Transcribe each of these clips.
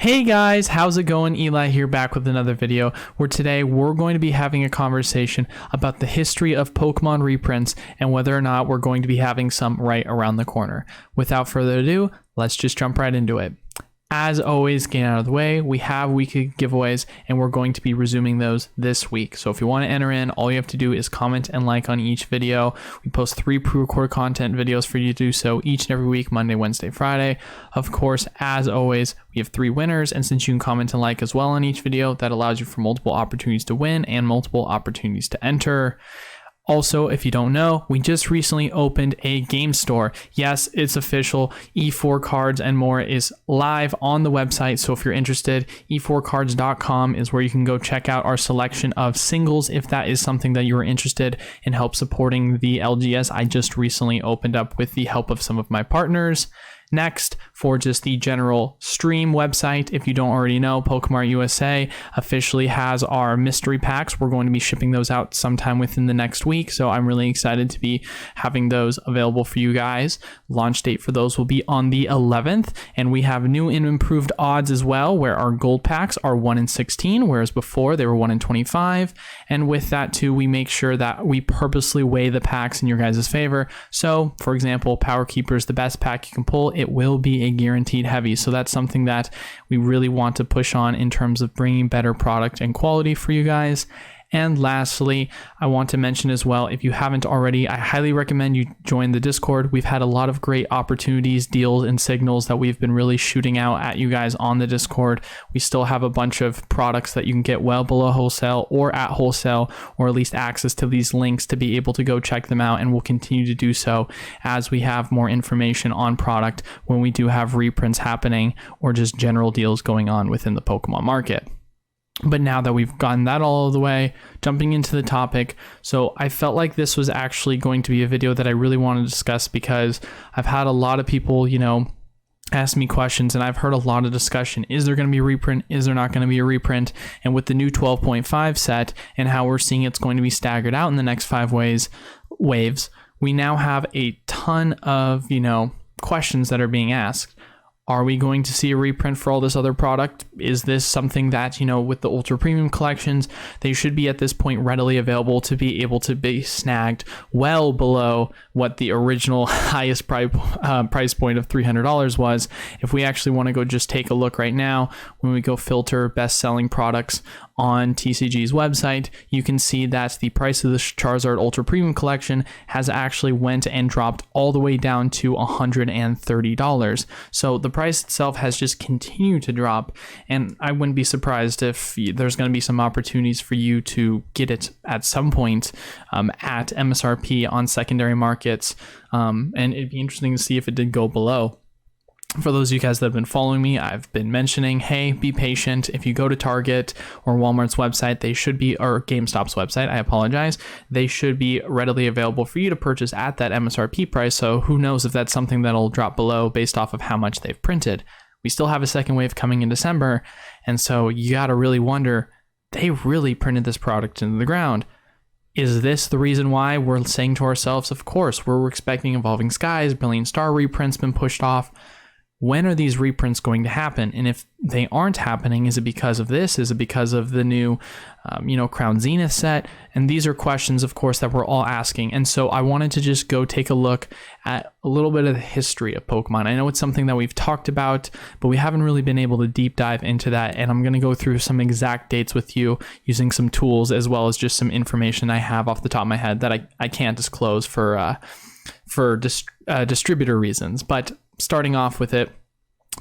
Hey guys, how's it going? Eli here, back with another video where today we're going to be having a conversation about the history of Pokemon reprints and whether or not we're going to be having some right around the corner. Without further ado, let's just jump right into it. As always, getting out of the way, we have weekly giveaways and we're going to be resuming those this week. So if you want to enter in, all you have to do is comment and like on each video. We post 3 pre-recorded content videos for you to do so each and every week, Monday, Wednesday, Friday. Of course, as always, we have 3 winners, and since you can comment and like as well on each video, that allows you for multiple opportunities to win and multiple opportunities to enter. Also, if you don't know, we just recently opened a game store. Yes, it's official. E4 Cards and More is live on the website. So if you're interested, e4cards.com is where you can go check out our selection of singles if that is something that you are interested in, help supporting the LGS. I just recently opened up with the help of some of my partners. Next, for just the general stream website, if you don't already know, PokemartUSA officially has our mystery packs. We're going to be shipping those out sometime within the next week, so I'm really excited to be having those available for you guys. Launch date for those will be on the 11th, and we have new and improved odds as well, where our gold packs are 1 in 16, whereas before they were 1 in 25. And with that too, we make sure that we purposely weigh the packs in your guys' favor. So, for example, Power Keeper is the best pack you can pull. It will be a guaranteed heavy, so that's something that we really want to push on in terms of bringing better product and quality for you guys. And lastly, I want to mention as well, if you haven't already, I highly recommend you join the Discord. We've had a lot of great opportunities, deals, and signals that we've been really shooting out at you guys on the Discord. We still have a bunch of products that you can get well below wholesale or at wholesale, or at least access to these links to be able to go check them out, and we'll continue to do so as we have more information on product when we do have reprints happening or just general deals going on within the Pokemon market. But now that we've gotten that all of the way, jumping into the topic. So I felt like this was actually going to be a video that I really wanted to discuss because I've had a lot of people, ask me questions, and I've heard a lot of discussion. Is there going to be a reprint? Is there not going to be a reprint? And with the new 12.5 set and how we're seeing it's going to be staggered out in the next 5 waves, we now have a ton of, questions that are being asked. Are we going to see a reprint for all this other product? Is this something that, with the ultra premium collections, they should be at this point readily available to be able to be snagged well below what the original highest price point of $300 was? If we actually want to go just take a look right now, when we go filter best selling products on TCG's website, you can see that the price of the Charizard Ultra Premium Collection has actually went and dropped all the way down to $130. So the price itself has just continued to drop, and I wouldn't be surprised if there's going to be some opportunities for you to get it at some point at MSRP on secondary markets, and it'd be interesting to see if it did go below. For those of you guys that have been following me, I've been mentioning, hey, be patient. If you go to Target or Walmart's website, they should be, or GameStop's website, I apologize, they should be readily available for you to purchase at that MSRP price. So who knows if that's something that'll drop below based off of how much they've printed. We still have a second wave coming in December. And so you got to really wonder, they really printed this product into the ground. Is this the reason why we're saying to ourselves, of course, we're expecting Evolving Skies, Brilliant Star reprints been pushed off? When are these reprints going to happen? And if they aren't happening, is it because of this? Is it because of the new, Crown Zenith set? And these are questions, of course, that we're all asking. And so I wanted to just go take a look at a little bit of the history of Pokemon. I know it's something that we've talked about, but we haven't really been able to deep dive into that. And I'm going to go through some exact dates with you using some tools, as well as just some information I have off the top of my head that I can't disclose for distributor reasons. But starting off with it,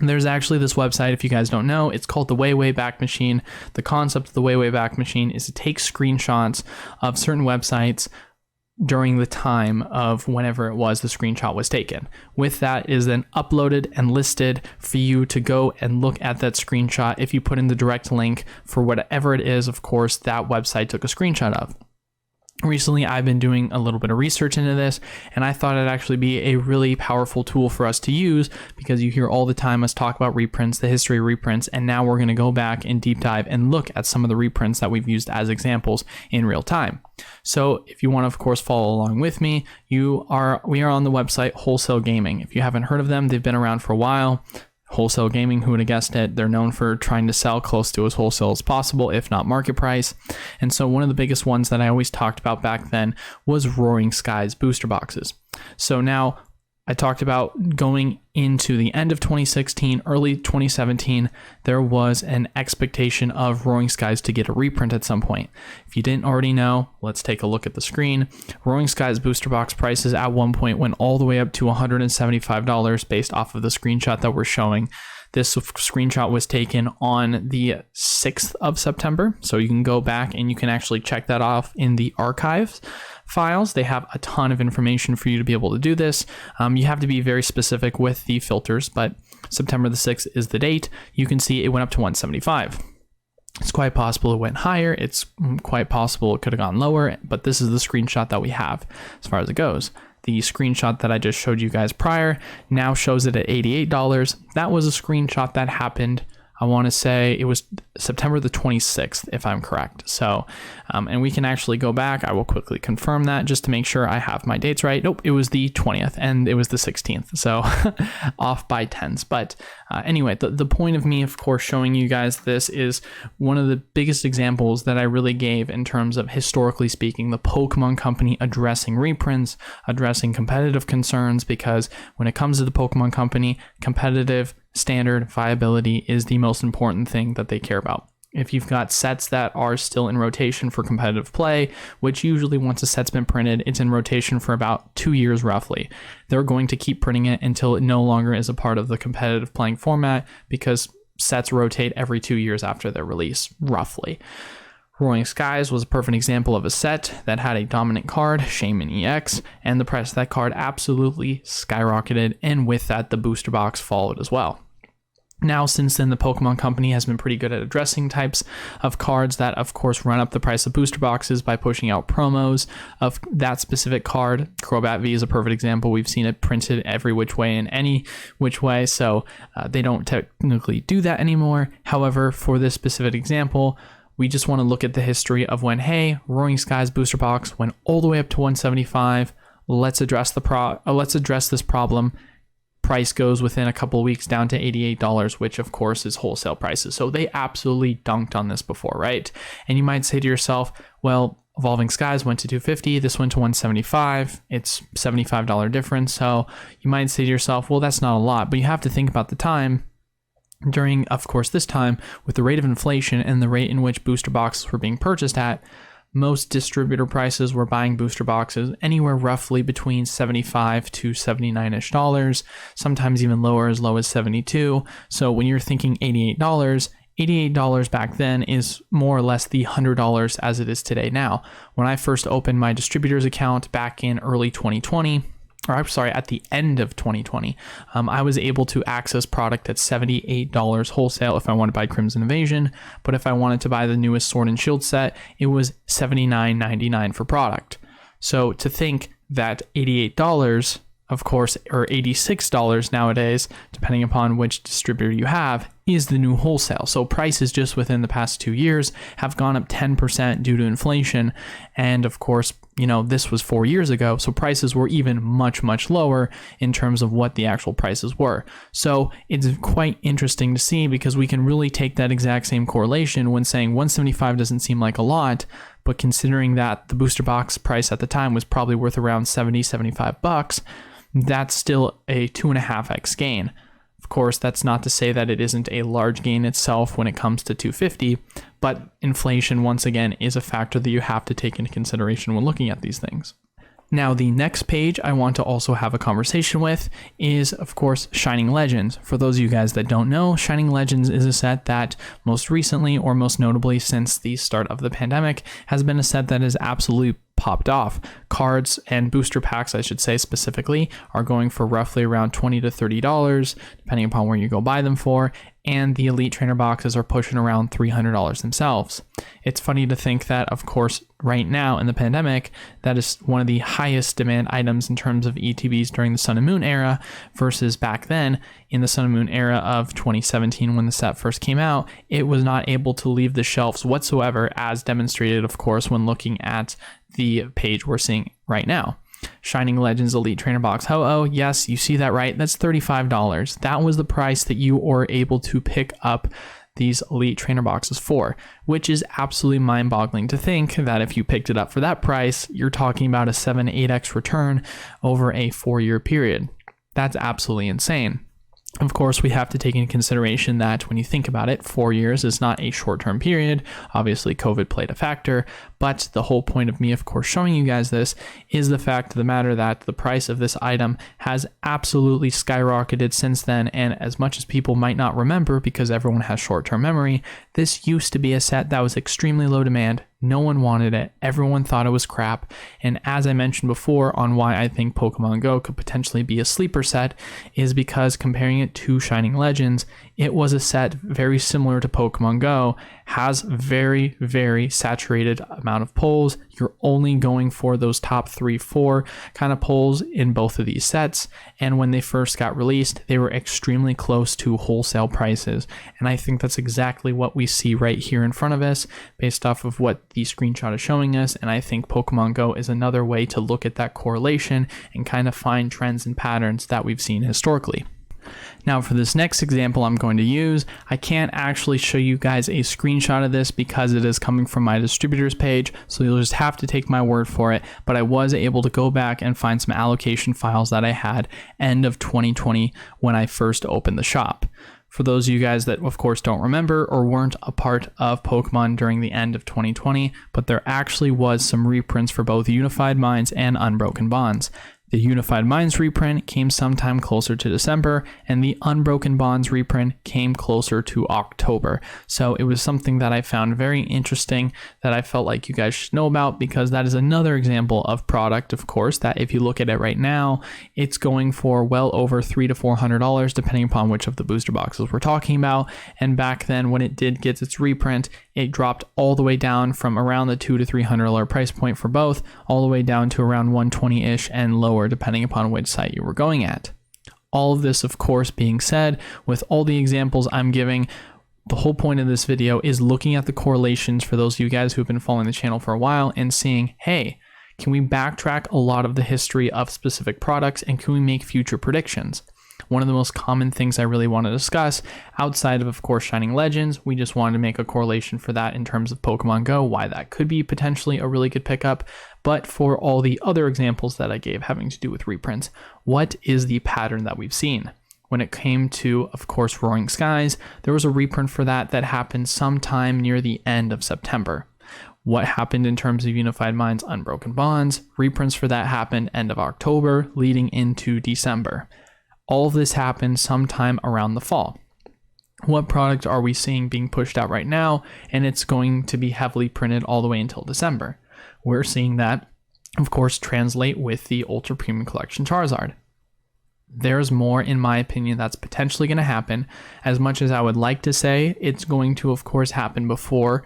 there's actually this website, if you guys don't know, it's called the Way Back Machine. The concept of the Way Back Machine is to take screenshots of certain websites during the time of whenever it was the screenshot was taken. With that is then uploaded and listed for you to go and look at that screenshot if you put in the direct link for whatever it is, of course, that website took a screenshot of. Recently, I've been doing a little bit of research into this, and I thought it'd actually be a really powerful tool for us to use, because you hear all the time us talk about reprints, the history of reprints, and now we're going to go back and deep dive and look at some of the reprints that we've used as examples in real time. So if you want to, of course, follow along with me, we are on the website Wholesale Gaming. If you haven't heard of them, they've been around for a while. Wholesale gaming, who would have guessed it? They're known for trying to sell close to as wholesale as possible, if not market price. And so one of the biggest ones that I always talked about back then was Roaring Skies booster boxes. So now I talked about going into the end of 2016, early 2017, there was an expectation of Roaring Skies to get a reprint at some point. If you didn't already know, let's take a look at the screen. Roaring Skies booster box prices at one point went all the way up to $175 based off of the screenshot that we're showing. This screenshot was taken on the 6th of September, so you can go back and you can actually check that off in the archives files. They have a ton of information for you to be able to do this. You have to be very specific with the filters, but September the 6th is the date. You can see it went up to 175. It's quite possible it went higher. It's quite possible it could have gone lower, but this is the screenshot that we have as far as it goes. The screenshot that I just showed you guys prior now shows it at $88. That was a screenshot that happened, I want to say it was September the 26th, if I'm correct. So, and we can actually go back. I will quickly confirm that just to make sure I have my dates right. Nope, it was the 20th and it was the 16th. So off by tens. But anyway, the point of me, of course, showing you guys this is one of the biggest examples that I really gave in terms of, historically speaking, the Pokemon Company addressing reprints, addressing competitive concerns, because when it comes to the Pokemon Company, competitive standard viability is the most important thing that they care about. If you've got sets that are still in rotation for competitive play, which usually once a set's been printed, it's in rotation for about 2 years roughly. They're going to keep printing it until it no longer is a part of the competitive playing format, because sets rotate every 2 years after their release, roughly. Roaring Skies was a perfect example of a set that had a dominant card, Shaman EX, and the price of that card absolutely skyrocketed, and with that, the booster box followed as well. Now, since then, the Pokemon Company has been pretty good at addressing types of cards that, of course, run up the price of booster boxes by pushing out promos of that specific card. Crobat V is a perfect example. We've seen it printed every which way in any which way, so they don't technically do that anymore. However, for this specific example, we just want to look at the history of when, hey, Roaring Skies booster box went all the way up to 175. Let's address this problem. Price goes within a couple of weeks down to $88, which of course is wholesale prices. So they absolutely dunked on this before, right? And you might say to yourself, well, Evolving Skies went to $250, this went to $175. It's $75 difference. So you might say to yourself, well, that's not a lot, but you have to think about the time. During, of course, this time, with the rate of inflation and the rate in which booster boxes were being purchased at, most distributor prices were buying booster boxes anywhere roughly between $75 to $79-ish, sometimes even lower, as low as $72. So when you're thinking $88 back then is more or less the $100 as it is today now. When I first opened my distributor's account back in early 2020, or I'm sorry, at the end of 2020, I was able to access product at $78 wholesale if I wanted to buy Crimson Invasion, but if I wanted to buy the newest Sword and Shield set, it was $79.99 for product. So to think that $88, of course, or $86 nowadays, depending upon which distributor you have, is the new wholesale. So prices just within the past 2 years have gone up 10% due to inflation. And of course, you know, this was 4 years ago, so prices were even much, much lower in terms of what the actual prices were. So it's quite interesting to see, because we can really take that exact same correlation when saying 175 doesn't seem like a lot, but considering that the booster box price at the time was probably worth around $70-$75, that's still a 2.5x gain. Of course, that's not to say that it isn't a large gain itself when it comes to $250, but inflation, once again, is a factor that you have to take into consideration when looking at these things. Now, the next page I want to also have a conversation with is, of course, Shining Legends. For those of you guys that don't know, Shining Legends is a set that most recently, or most notably since the start of the pandemic, has been a set that has absolutely popped off. Cards and booster packs, I should say specifically, are going for roughly around $20 to $30, depending upon where you go buy them for, and the Elite Trainer boxes are pushing around $300 themselves. It's funny to think that, of course, right now in the pandemic, that is one of the highest demand items in terms of ETBs during the Sun and Moon era, versus back then in the Sun and Moon era of 2017 when the set first came out, it was not able to leave the shelves whatsoever, as demonstrated, of course, when looking at the page we're seeing right now. Shining Legends Elite Trainer Box. Oh, yes, you see that right? That's $35. That was the price that you were able to pick up these Elite Trainer Boxes for, which is absolutely mind-boggling to think that if you picked it up for that price, you're talking about a 7-8x return over a 4-year period. That's absolutely insane. Of course, we have to take into consideration that when you think about it, 4 years is not a short-term period. Obviously, COVID played a factor, but the whole point of me, of course, showing you guys this is the fact of the matter that the price of this item has absolutely skyrocketed since then. And as much as people might not remember, because everyone has short-term memory, this used to be a set that was extremely low demand. No one wanted it. Everyone thought it was crap. And as I mentioned before on why I think Pokemon Go could potentially be a sleeper set is because comparing it to Shining Legends, it was a set very similar to Pokemon Go, has very, very saturated amount of pulls. You're only going for those top 3-4 kind of pulls in both of these sets. And when they first got released, they were extremely close to wholesale prices. And I think that's exactly what we see right here in front of us based off of what the screenshot is showing us. And I think Pokemon Go is another way to look at that correlation and kind of find trends and patterns that we've seen historically. Now for this next example I'm going to use, I can't actually show you guys a screenshot of this because it is coming from my distributors page, so you'll just have to take my word for it, but I was able to go back and find some allocation files that I had end of 2020 when I first opened the shop. For those of you guys that of course don't remember or weren't a part of Pokemon during the end of 2020, but there actually was some reprints for both Unified Minds and Unbroken Bonds. The Unified Minds reprint came sometime closer to December, and the Unbroken Bonds reprint came closer to October. So it was something that I found very interesting that I felt like you guys should know about, because that is another example of product, of course, that if you look at it right now, it's going for well over $300 to $400, depending upon which of the booster boxes we're talking about. And back then, when it did get its reprint, it dropped all the way down from around the $200 to $300 price point for both, all the way down to around $120-ish and lower, depending upon which site you were going at. All of this, of course, being said, with all the examples I'm giving, the whole point of this video is looking at the correlations for those of you guys who've been following the channel for a while and seeing, hey, can we backtrack a lot of the history of specific products and can we make future predictions? One of the most common things I really want to discuss outside of course, Shining Legends, we just wanted to make a correlation for that in terms of Pokemon Go, why that could be potentially a really good pickup. But for all the other examples that I gave having to do with reprints, what is the pattern that we've seen? When it came to, of course, Roaring Skies, there was a reprint for that happened sometime near the end of September. What happened in terms of Unified Minds, Unbroken Bonds, reprints for that happened end of October leading into December. All of this happened sometime around the fall. What product are we seeing being pushed out right now? And it's going to be heavily printed all the way until December. We're seeing that, of course, translate with the Ultra Premium Collection Charizard. There's more, in my opinion, that's potentially going to happen. As much as I would like to say it's going to, of course, happen before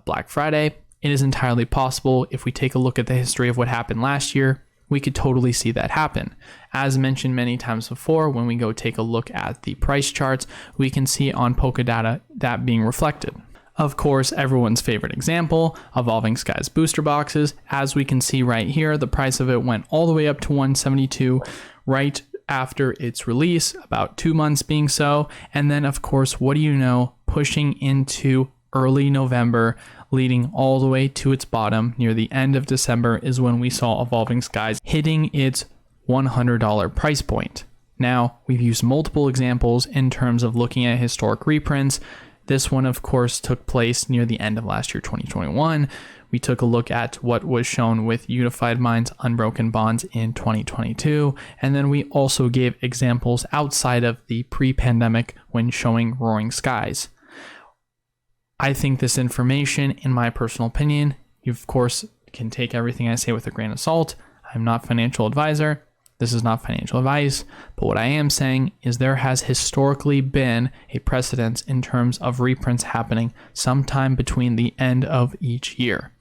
Black Friday, it is entirely possible. If we take a look at the history of what happened last year, we could totally see that happen. As mentioned many times before, when we go take a look at the price charts, we can see on Pokedata that being reflected. Of course, everyone's favorite example, Evolving Skies booster boxes. As we can see right here, the price of it went all the way up to $172 right after its release, about 2 months being so. And then, of course, what do you know, pushing into early November, leading all the way to its bottom near the end of December is when we saw Evolving Skies hitting its $100 price point. Now, we've used multiple examples in terms of looking at historic reprints. This one, of course, took place near the end of last year, 2021. We took a look at what was shown with Unified Minds, Unbroken Bonds in 2022. And then we also gave examples outside of the pre-pandemic when showing Roaring Skies. I think this information, in my personal opinion, you of course can take everything I say with a grain of salt. I'm not a financial advisor. This is not financial advice. But what I am saying is there has historically been a precedence in terms of reprints happening sometime between the end of each year.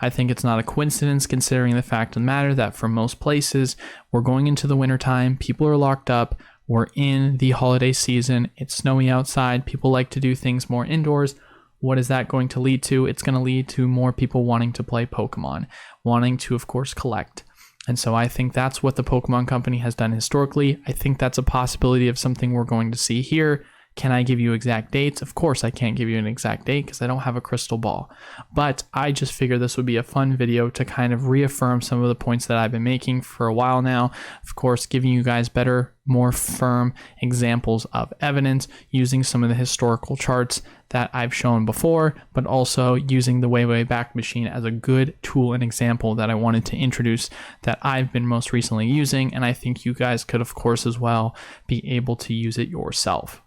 I think it's not a coincidence considering the fact of the matter that for most places, we're going into the wintertime, people are locked up, we're in the holiday season, it's snowy outside, people like to do things more indoors. What is that going to lead to? It's going to lead to more people wanting to play Pokemon, wanting to, of course, collect. And so I think that's what the Pokemon Company has done historically. I think that's a possibility of something we're going to see here. Can I give you exact dates? Of course I can't give you an exact date because I don't have a crystal ball. But I just figured this would be a fun video to kind of reaffirm some of the points that I've been making for a while now. Of course, giving you guys better, more firm examples of evidence using some of the historical charts that I've shown before, but also using the way back machine as a good tool and example that I wanted to introduce that I've been most recently using. And I think you guys could, of course, as well be able to use it yourself.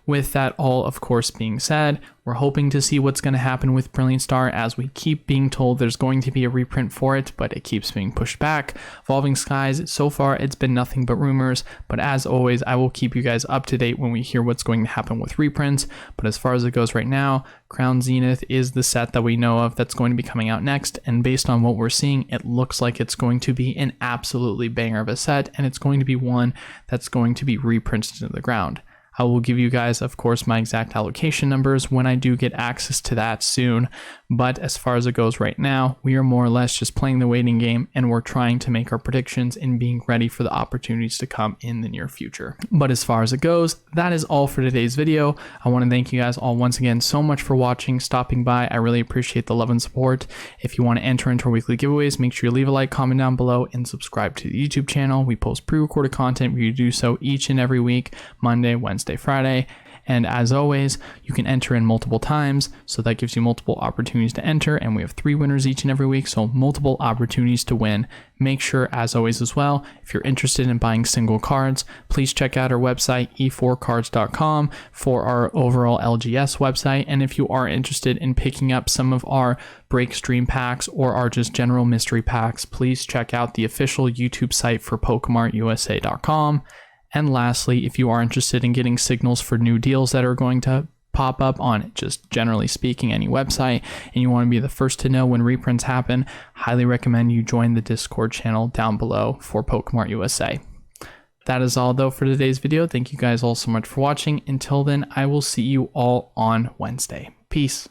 With that all, of course, being said, we're hoping to see what's going to happen with Brilliant Star, as we keep being told there's going to be a reprint for it, but it keeps being pushed back. Evolving Skies, so far it's been nothing but rumors, but as always, I will keep you guys up to date when we hear what's going to happen with reprints. But as far as it goes right now, Crown Zenith is the set that we know of that's going to be coming out next, and based on what we're seeing, it looks like it's going to be an absolutely banger of a set, and it's going to be one that's going to be reprinted into the ground. I will give you guys, of course, my exact allocation numbers when I do get access to that soon. But as far as it goes right now, we are more or less just playing the waiting game, and we're trying to make our predictions and being ready for the opportunities to come in the near future. But as far as it goes, that is all for today's video. I want to thank you guys all once again so much for watching, stopping by. I really appreciate the love and support. If you want to enter into our weekly giveaways, make sure you leave a like, comment down below, and subscribe to the YouTube channel. We post pre-recorded content. We do so each and every week, Monday, Wednesday, Friday. And as always, you can enter in multiple times, so that gives you multiple opportunities to enter, and we have 3 winners each and every week, so multiple opportunities to win. Make sure, as always as well, if you're interested in buying single cards, please check out our website, e4cards.com, for our overall LGS website. And if you are interested in picking up some of our break stream packs or our just general mystery packs, please check out the official YouTube site for PokemartUSA.com. And lastly, if you are interested in getting signals for new deals that are going to pop up on, just generally speaking, any website, and you want to be the first to know when reprints happen, highly recommend you join the Discord channel down below for PokemartUSA. That is all though for today's video. Thank you guys all so much for watching. Until then, I will see you all on Wednesday. Peace.